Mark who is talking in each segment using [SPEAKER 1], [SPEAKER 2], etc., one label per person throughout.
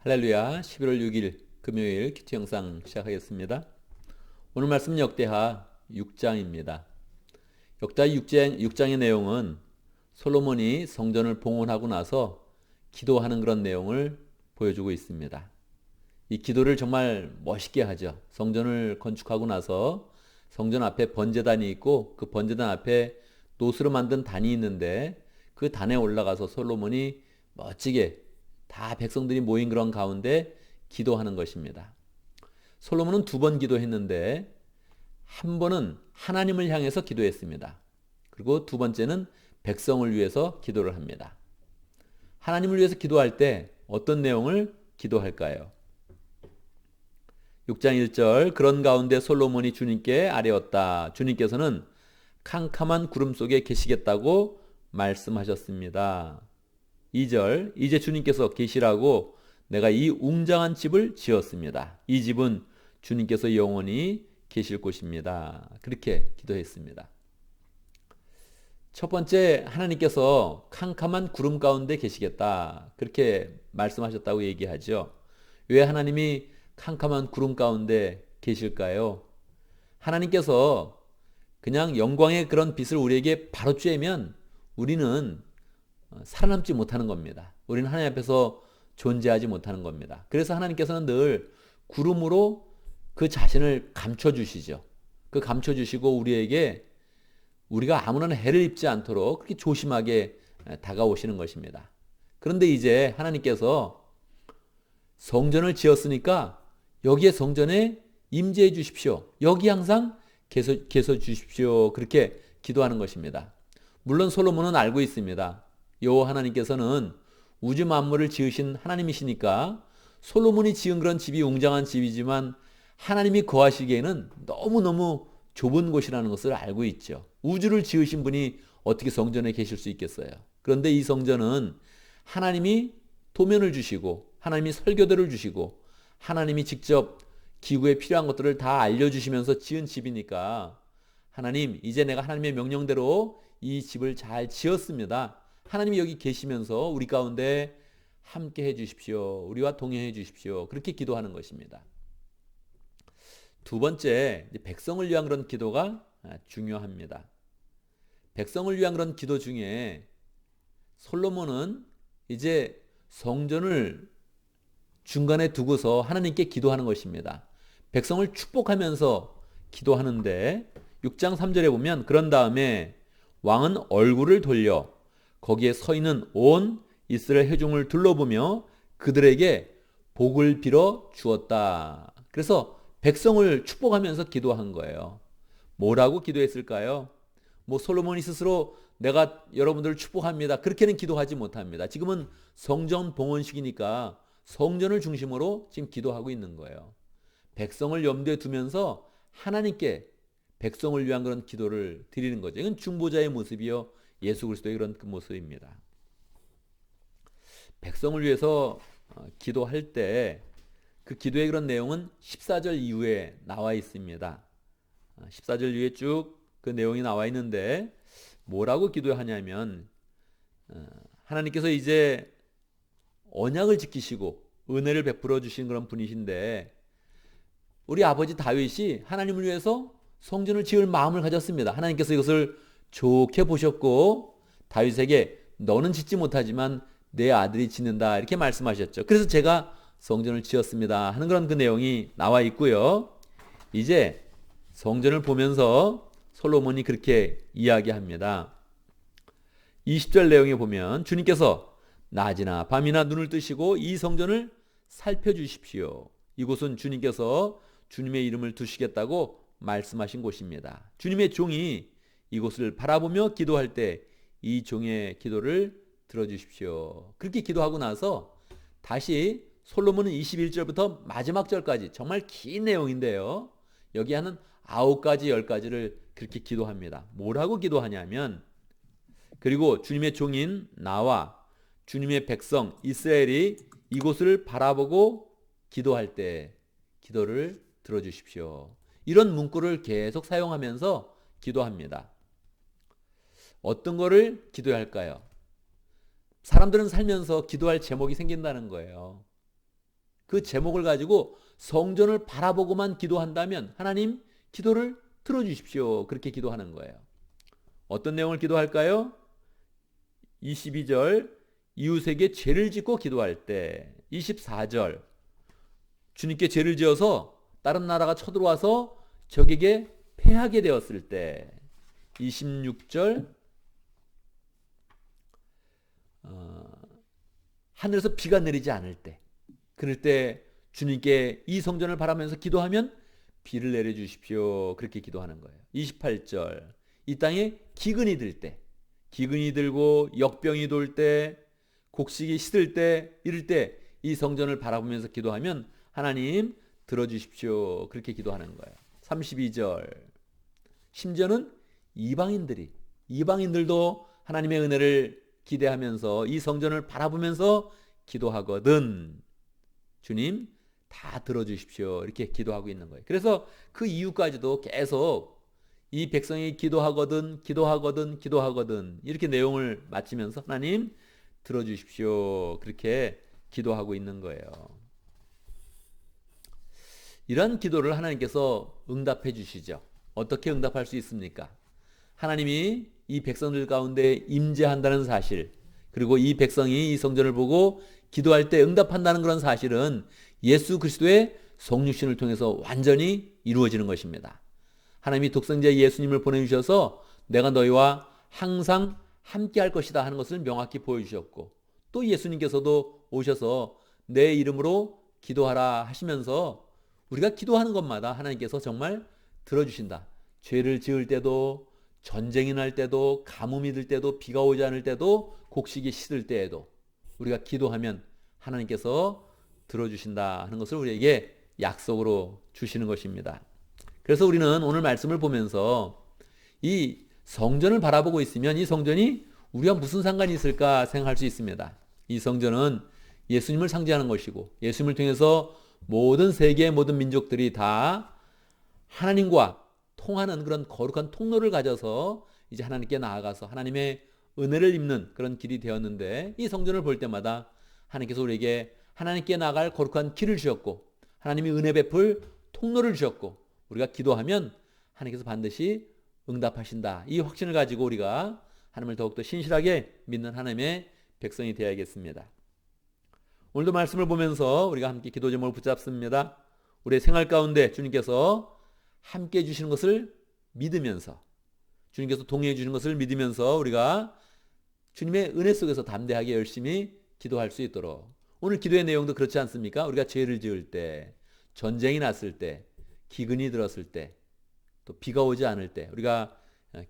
[SPEAKER 1] 할렐루야. 11월 6일 금요일 큐티 영상 시작하겠습니다. 오늘 말씀 역대하 6장입니다. 역대하 6장의 내용은 솔로몬이 성전을 봉헌하고 나서 기도하는 그런 내용을 보여주고 있습니다. 이 기도를 정말 멋있게 하죠. 성전을 건축하고 나서 성전 앞에 번제단이 있고 그 번제단 앞에 노스로 만든 단이 있는데 그 단에 올라가서 솔로몬이 멋지게 다 백성들이 모인 그런 가운데 기도하는 것입니다. 솔로몬은 2번 기도했는데 한 번은 하나님을 향해서 기도했습니다. 그리고 2번째는 백성을 위해서 기도를 합니다. 하나님을 위해서 기도할 때 어떤 내용을 기도할까요? 6장 1절 그런 가운데 솔로몬이 주님께 아뢰었다. 주님께서는 캄캄한 구름 속에 계시겠다고 말씀하셨습니다. 2절 이제 주님께서 계시라고 내가 이 웅장한 집을 지었습니다. 이 집은 주님께서 영원히 계실 곳입니다. 그렇게 기도했습니다. 첫 번째, 하나님께서 캄캄한 구름 가운데 계시겠다. 그렇게 말씀하셨다고 얘기하죠. 왜 하나님이 캄캄한 구름 가운데 계실까요? 하나님께서 그냥 영광의 그런 빛을 우리에게 바로 쬐면 우리는 살아남지 못하는 겁니다. 우리는 하나님 앞에서 존재하지 못하는 겁니다. 그래서 하나님께서는 늘 구름으로 그 자신을 감춰주시죠. 그 감춰주시고 우리에게 우리가 아무런 해를 입지 않도록 그렇게 조심하게 다가오시는 것입니다. 그런데 이제 하나님께서 성전을 지었으니까 여기에 성전에 임재해 주십시오. 여기 항상 계셔 주십시오. 그렇게 기도하는 것입니다. 물론 솔로몬은 알고 있습니다. 여호와 하나님께서는 우주 만물을 지으신 하나님이시니까 솔로몬이 지은 그런 집이 웅장한 집이지만 하나님이 거하시기에는 너무너무 좁은 곳이라는 것을 알고 있죠. 우주를 지으신 분이 어떻게 성전에 계실 수 있겠어요? 그런데 이 성전은 하나님이 도면을 주시고 하나님이 설교들을 주시고 하나님이 직접 기구에 필요한 것들을 다 알려주시면서 지은 집이니까 하나님, 이제 내가 하나님의 명령대로 이 집을 잘 지었습니다. 하나님이 여기 계시면서 우리 가운데 함께 해 주십시오. 우리와 동행해 주십시오. 그렇게 기도하는 것입니다. 2번째, 백성을 위한 그런 기도가 중요합니다. 백성을 위한 그런 기도 중에 솔로몬은 이제 성전을 중간에 두고서 하나님께 기도하는 것입니다. 백성을 축복하면서 기도하는데 6장 3절에 보면 그런 다음에 왕은 얼굴을 돌려 거기에 서 있는 온 이스라엘 회중을 둘러보며 그들에게 복을 빌어 주었다. 그래서 백성을 축복하면서 기도한 거예요. 뭐라고 기도했을까요? 솔로몬이 스스로 내가 여러분들을 축복합니다. 그렇게는 기도하지 못합니다. 지금은 성전 봉헌식이니까 성전을 중심으로 지금 기도하고 있는 거예요. 백성을 염두에 두면서 하나님께 백성을 위한 그런 기도를 드리는 거죠. 이건 중보자의 모습이요. 예수 그리스도의 그런 그 모습입니다. 백성을 위해서 기도할 때 그 기도의 그런 내용은 14절 이후에 나와 있습니다. 14절 이후에 쭉 그 내용이 나와 있는데 뭐라고 기도하냐면 하나님께서 이제 언약을 지키시고 은혜를 베풀어 주신 그런 분이신데 우리 아버지 다윗이 하나님을 위해서 성전을 지을 마음을 가졌습니다. 하나님께서 이것을 좋게 보셨고 다윗에게 너는 짓지 못하지만 내 아들이 짓는다 이렇게 말씀하셨죠. 그래서 제가 성전을 지었습니다 하는 그런 그 내용이 나와 있고요. 이제 성전을 보면서 솔로몬이 그렇게 이야기합니다. 20절 내용에 보면 주님께서 낮이나 밤이나 눈을 뜨시고 이 성전을 살펴주십시오. 이곳은 주님께서 주님의 이름을 두시겠다고 말씀하신 곳입니다. 주님의 종이 이곳을 바라보며 기도할 때 이 종의 기도를 들어주십시오. 그렇게 기도하고 나서 다시 솔로몬은 21절부터 마지막 절까지 정말 긴 내용인데요. 여기 하는 9가지 10가지를 그렇게 기도합니다. 뭐라고 기도하냐면 그리고 주님의 종인 나와 주님의 백성 이스라엘이 이곳을 바라보고 기도할 때 기도를 들어주십시오. 이런 문구를 계속 사용하면서 기도합니다. 어떤 거를 기도해야 할까요? 사람들은 살면서 기도할 제목이 생긴다는 거예요. 그 제목을 가지고 성전을 바라보고만 기도한다면 하나님 기도를 들어주십시오. 그렇게 기도하는 거예요. 어떤 내용을 기도할까요? 22절 이웃에게 죄를 짓고 기도할 때, 24절 주님께 죄를 지어서 다른 나라가 쳐들어와서 적에게 패하게 되었을 때, 26절 하늘에서 비가 내리지 않을 때, 그럴 때 주님께 이 성전을 바라면서 기도하면 비를 내려주십시오. 그렇게 기도하는 거예요. 28절 이 땅에 기근이 들 때, 기근이 들고 역병이 돌 때, 곡식이 시들 때, 이럴 때 이 성전을 바라보면서 기도하면 하나님 들어주십시오. 그렇게 기도하는 거예요. 32절 심지어는 이방인들도 하나님의 은혜를 기대하면서 이 성전을 바라보면서 기도하거든 주님 다 들어주십시오. 이렇게 기도하고 있는 거예요. 그래서 그 이유까지도 계속 이 백성이 기도하거든 이렇게 내용을 마치면서 하나님 들어주십시오. 그렇게 기도하고 있는 거예요. 이런 기도를 하나님께서 응답해 주시죠. 어떻게 응답할 수 있습니까? 하나님이 이 백성들 가운데 임재한다는 사실, 그리고 이 백성이 이 성전을 보고 기도할 때 응답한다는 그런 사실은 예수 그리스도의 성육신을 통해서 완전히 이루어지는 것입니다. 하나님이 독생자 예수님을 보내주셔서 내가 너희와 항상 함께 할 것이다 하는 것을 명확히 보여주셨고, 또 예수님께서도 오셔서 내 이름으로 기도하라 하시면서 우리가 기도하는 것마다 하나님께서 정말 들어주신다. 죄를 지을 때도, 전쟁이 날 때도, 가뭄이 들 때도, 비가 오지 않을 때도, 곡식이 시들 때에도 우리가 기도하면 하나님께서 들어주신다 하는 것을 우리에게 약속으로 주시는 것입니다. 그래서 우리는 오늘 말씀을 보면서 이 성전을 바라보고 있으면 이 성전이 우리와 무슨 상관이 있을까 생각할 수 있습니다. 이 성전은 예수님을 상징하는 것이고, 예수님을 통해서 모든 세계의 모든 민족들이 다 하나님과 통하는 그런 거룩한 통로를 가져서 이제 하나님께 나아가서 하나님의 은혜를 입는 그런 길이 되었는데, 이 성전을 볼 때마다 하나님께서 우리에게 하나님께 나아갈 거룩한 길을 주셨고, 하나님이 은혜 베풀 통로를 주셨고, 우리가 기도하면 하나님께서 반드시 응답하신다. 이 확신을 가지고 우리가 하나님을 더욱더 신실하게 믿는 하나님의 백성이 되어야겠습니다. 오늘도 말씀을 보면서 우리가 함께 기도 제목을 붙잡습니다. 우리의 생활 가운데 주님께서 함께 해주시는 것을 믿으면서, 주님께서 동행해 주시는 것을 믿으면서 우리가 주님의 은혜 속에서 담대하게 열심히 기도할 수 있도록, 오늘 기도의 내용도 그렇지 않습니까? 우리가 죄를 지을 때, 전쟁이 났을 때, 기근이 들었을 때, 또 비가 오지 않을 때 우리가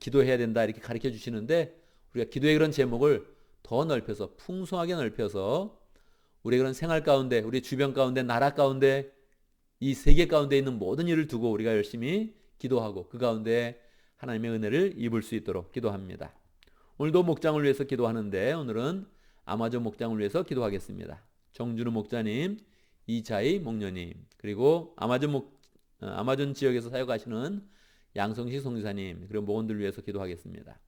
[SPEAKER 1] 기도해야 된다 이렇게 가르쳐 주시는데, 우리가 기도의 그런 제목을 더 넓혀서, 풍성하게 넓혀서 우리의 그런 생활 가운데, 우리 주변 가운데, 나라 가운데, 이 세계 가운데 있는 모든 일을 두고 우리가 열심히 기도하고 그 가운데 하나님의 은혜를 입을 수 있도록 기도합니다. 오늘도 목장을 위해서 기도하는데, 오늘은 아마존 목장을 위해서 기도하겠습니다. 정준우 목자님, 이자희 목녀님, 그리고 아마존 지역에서 사역하시는 양성식 성지사님, 그리고 목원들 위해서 기도하겠습니다.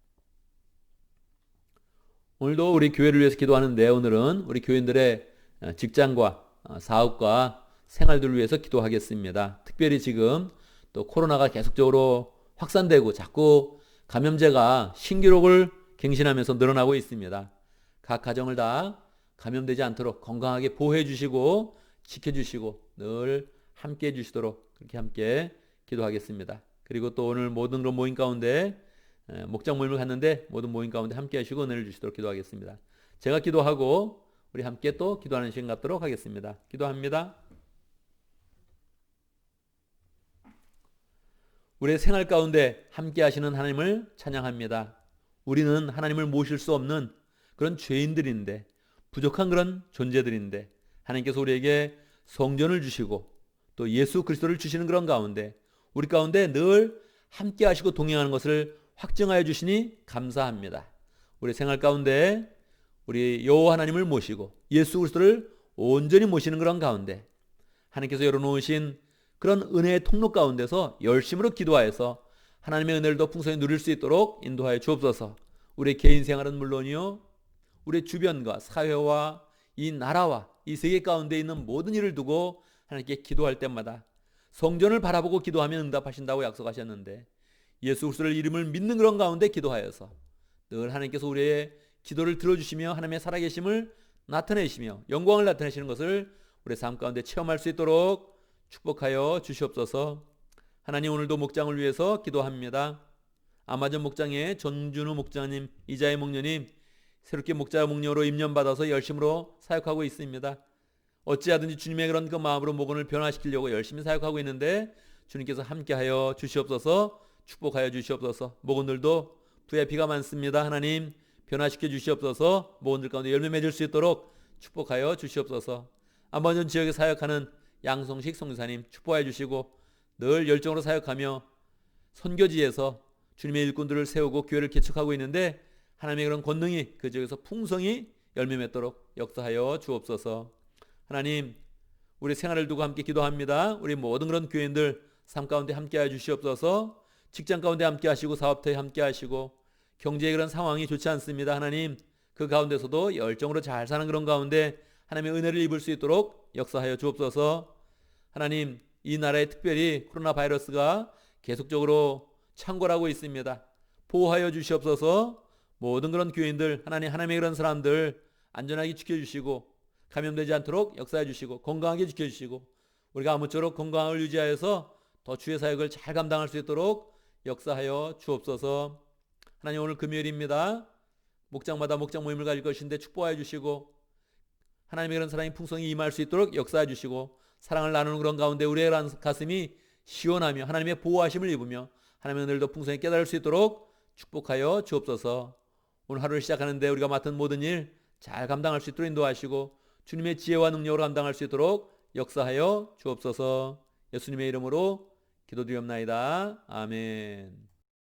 [SPEAKER 1] 오늘도 우리 교회를 위해서 기도하는데, 오늘은 우리 교인들의 직장과 사업과 생활들을 위해서 기도하겠습니다. 특별히 지금 또 코로나가 계속적으로 확산되고 자꾸 감염제가 신기록을 갱신하면서 늘어나고 있습니다. 각 가정을 다 감염되지 않도록 건강하게 보호해 주시고 지켜주시고 늘 함께 해 주시도록 그렇게 함께 기도하겠습니다. 그리고 또 오늘 모든 그런 모임 가운데, 목장 모임을 갔는데 모든 모임 가운데 함께 하시고 은혜를 주시도록 기도하겠습니다. 제가 기도하고 우리 함께 또 기도하는 시간 갖도록 하겠습니다. 기도합니다. 우리의 생활 가운데 함께 하시는 하나님을 찬양합니다. 우리는 하나님을 모실 수 없는 그런 죄인들인데, 부족한 그런 존재들인데, 하나님께서 우리에게 성전을 주시고 또 예수 그리스도를 주시는 그런 가운데 우리 가운데 늘 함께 하시고 동행하는 것을 확증하여 주시니 감사합니다. 우리 생활 가운데 우리 여호와 하나님을 모시고 예수 그리스도를 온전히 모시는 그런 가운데 하나님께서 열어놓으신 그런 은혜의 통로 가운데서 열심으로 기도하여서 하나님의 은혜를 더 풍성히 누릴 수 있도록 인도하여 주옵소서. 우리 개인 생활은 물론이요, 우리 주변과 사회와 이 나라와 이 세계 가운데 있는 모든 일을 두고 하나님께 기도할 때마다 성전을 바라보고 기도하면 응답하신다고 약속하셨는데 예수 그리스도를 이름을 믿는 그런 가운데 기도하여서 늘 하나님께서 우리의 기도를 들어주시며 하나님의 살아계심을 나타내시며 영광을 나타내시는 것을 우리의 삶 가운데 체험할 수 있도록 축복하여 주시옵소서. 하나님, 오늘도 목장을 위해서 기도합니다. 아마존 목장의 전준우 목장님, 이자희 목녀님 새롭게 목자 목녀로 임명받아서 열심으로 사역하고 있습니다. 어찌하든지 주님의 그런 그 마음으로 목원을 변화시키려고 열심히 사역하고 있는데 주님께서 함께하여 주시옵소서. 축복하여 주시옵소서. 목원들도 VIP가 많습니다. 하나님 변화시켜 주시옵소서. 목원들 가운데 열매 맺을 수 있도록 축복하여 주시옵소서. 아마존 지역에 사역하는 양성식 선교사님 축복하여 주시고 늘 열정으로 사역하며 선교지에서 주님의 일꾼들을 세우고 교회를 개척하고 있는데 하나님의 그런 권능이 그 지역에서 풍성히 열매 맺도록 역사하여 주옵소서. 하나님, 우리 생활을 두고 함께 기도합니다. 우리 모든 그런 교인들 삶 가운데 함께하여 주시옵소서. 직장 가운데 함께하시고 사업터에 함께하시고 경제의 그런 상황이 좋지 않습니다. 하나님, 그 가운데서도 열정으로 잘 사는 그런 가운데 하나님의 은혜를 입을 수 있도록 역사하여 주옵소서. 하나님, 이 나라에 특별히 코로나 바이러스가 계속적으로 창궐하고 있습니다. 보호하여 주시옵소서. 모든 그런 교인들, 하나님의 그런 사람들 안전하게 지켜주시고 감염되지 않도록 역사해 주시고 건강하게 지켜주시고 우리가 아무쪼록 건강을 유지하여서 더 주의 사역을 잘 감당할 수 있도록 역사하여 주옵소서. 하나님, 오늘 금요일입니다. 목장마다 목장 모임을 가질 것인데 축복하여 주시고 하나님의 그런 사랑이 풍성히 임할 수 있도록 역사해 주시고 사랑을 나누는 그런 가운데 우리의 가슴이 시원하며 하나님의 보호하심을 입으며 하나님의 은혜를 더 풍성히 깨달을 수 있도록 축복하여 주옵소서. 오늘 하루를 시작하는데 우리가 맡은 모든 일 잘 감당할 수 있도록 인도하시고 주님의 지혜와 능력으로 감당할 수 있도록 역사하여 주옵소서. 예수님의 이름으로 기도드리옵나이다. 아멘.